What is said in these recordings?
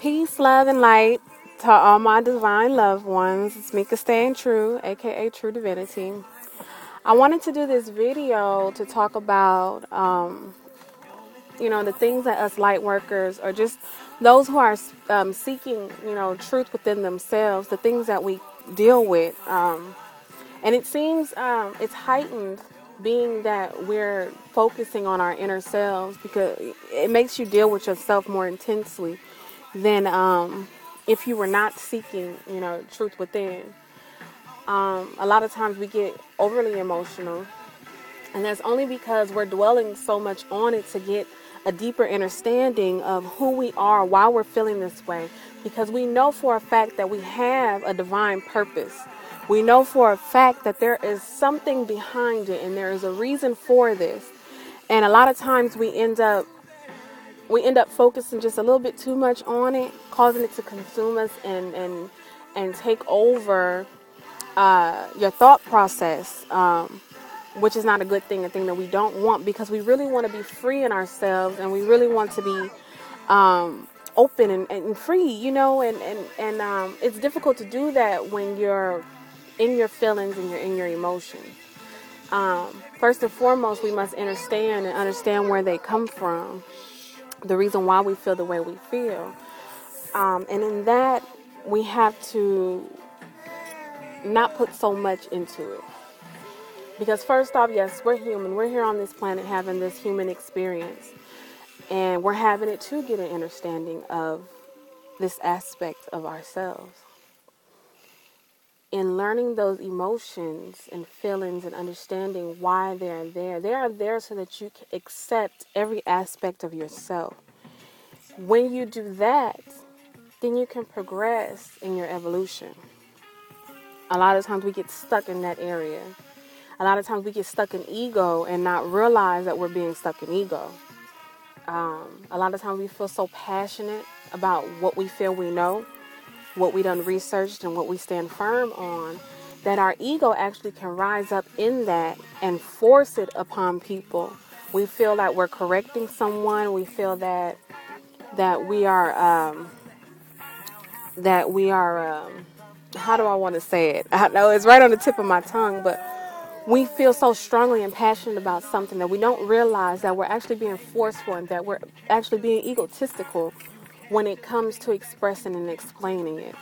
Peace, love, and light to all my divine loved ones. It's Mika Staying True, aka True Divinity. I wanted to do this video to talk about, the things that us light workers, or just those who are seeking, truth within themselves, the things that we deal with. And it seems it's heightened being that we're focusing on our inner selves, because it makes you deal with yourself more intensely than if you were not seeking, truth within. A lot of times we get overly emotional, and that's only because we're dwelling so much on it to get a deeper understanding of who we are while we're feeling this way, because we know for a fact that we have a divine purpose. We know for a fact that there is something behind it, and there is a reason for this. And a lot of times we end up focusing just a little bit too much on it, causing it to consume us and take over your thought process, which is not a good thing, a thing that we don't want, because we really want to be free in ourselves, and we really want to be open and free, and it's difficult to do that when you're in your feelings and you're in your emotions. First and foremost, we must understand where they come from, the reason why we feel the way we feel. And in that, we have to not put so much into it. Because first off, yes, we're human. We're here on this planet having this human experience. And we're having it to get an understanding of this aspect of ourselves. In learning those emotions and feelings and understanding why they are there so that you can accept every aspect of yourself. When you do that, then you can progress in your evolution. A lot of times we get stuck in that area. A lot of times we get stuck in ego and not realize that we're being stuck in ego. A lot of times we feel so passionate about what we feel we know, what we done researched, and what we stand firm on, that our ego actually can rise up in that and force it upon people. We feel like we're correcting someone. We feel that we are how do I want to say it? I know it's right on the tip of my tongue, but we feel so strongly and passionate about something that we don't realize that we're actually being forceful, and that we're actually being egotistical when it comes to expressing and explaining it.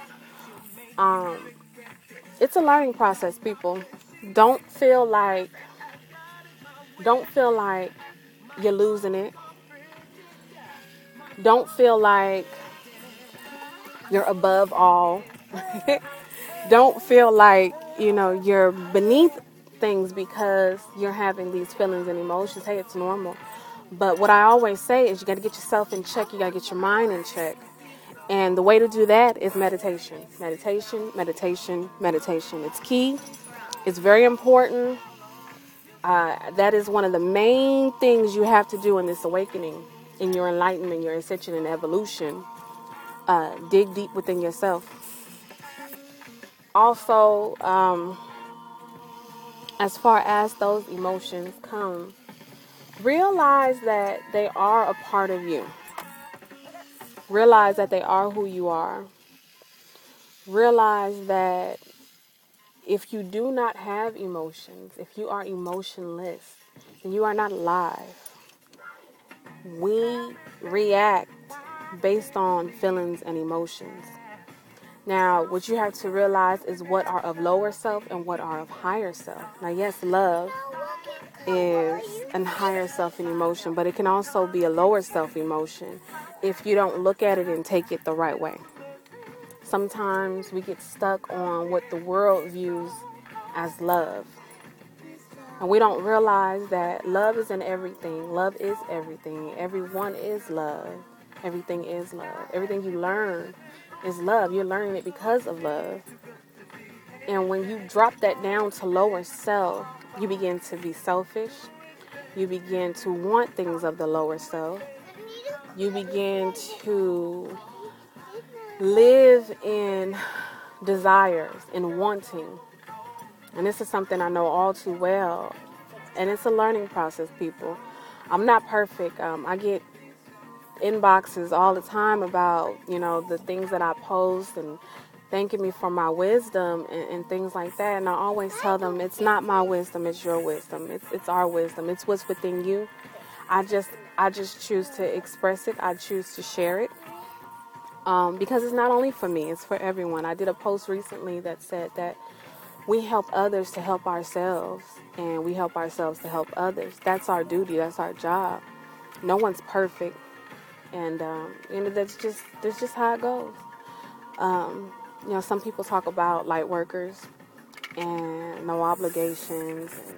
It's a learning process, people. Don't feel like you're losing it. Don't feel like you're above all. Don't feel like, you're beneath things because you're having these feelings and emotions. Hey, it's normal. But what I always say is you got to get yourself in check. You got to get your mind in check. And the way to do that is meditation. Meditation, meditation, meditation. It's key. It's very important. That is one of the main things you have to do in this awakening, in your enlightenment, your ascension and evolution. Dig deep within yourself. Also, as far as those emotions come, realize that they are a part of you. Realize that they are who you are. Realize that if you do not have emotions, if you are emotionless, then you are not alive. We react based on feelings and emotions. Now, what you have to realize is what are of lower self and what are of higher self. Now, yes, love is a higher self in emotion, but it can also be a lower self emotion if you don't look at it and take it the right way. Sometimes we get stuck on what the world views as love. And we don't realize that love is in everything. Love is everything. Everyone is love. Everything is love. Everything you learn is love. You're learning it because of love. And when you drop that down to lower self, you begin to be selfish. You begin to want things of the lower self. You begin to live in desires and wanting. And this is something I know all too well. And it's a learning process, people. I'm not perfect. I get inboxes all the time about, the things that I post and thanking me for my wisdom and things like that. And I always tell them it's not my wisdom, it's your wisdom. It's our wisdom. It's what's within you. I just choose to express it. I choose to share it. Because it's not only for me, it's for everyone. I did a post recently that said that we help others to help ourselves, and we help ourselves to help others. That's our duty. That's our job. No one's perfect, and that's just how it goes. Some people talk about light workers and no obligations and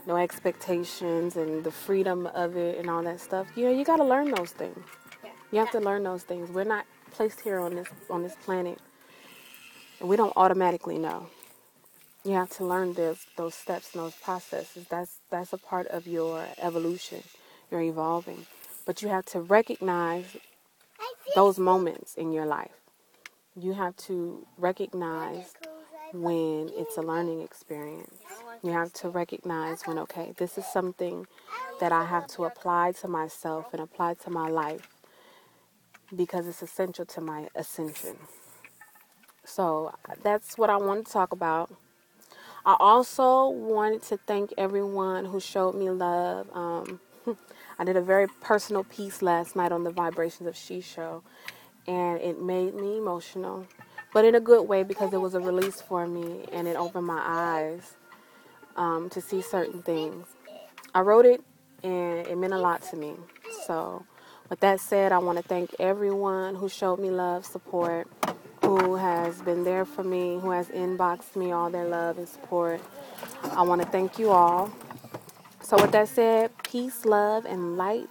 no expectations and the freedom of it and all that stuff. You got to learn those things. You have to learn those things. We're not placed here on this planet, and we don't automatically know. You have to learn those steps and those processes. That's a part of your evolution. You're evolving, but you have to recognize those moments in your life. You have to recognize when it's a learning experience. You have to recognize when, okay, this is something that I have to apply to myself and apply to my life because it's essential to my ascension. So that's what I wanted to talk about. I also wanted to thank everyone who showed me love. I did a very personal piece last night on the Vibrations of She show, and it made me emotional, but in a good way because it was a release for me and it opened my eyes to see certain things. I wrote it and it meant a lot to me. So with that said, I want to thank everyone who showed me love, support, who has been there for me, who has inboxed me all their love and support. I want to thank you all. So with that said, peace, love, and light.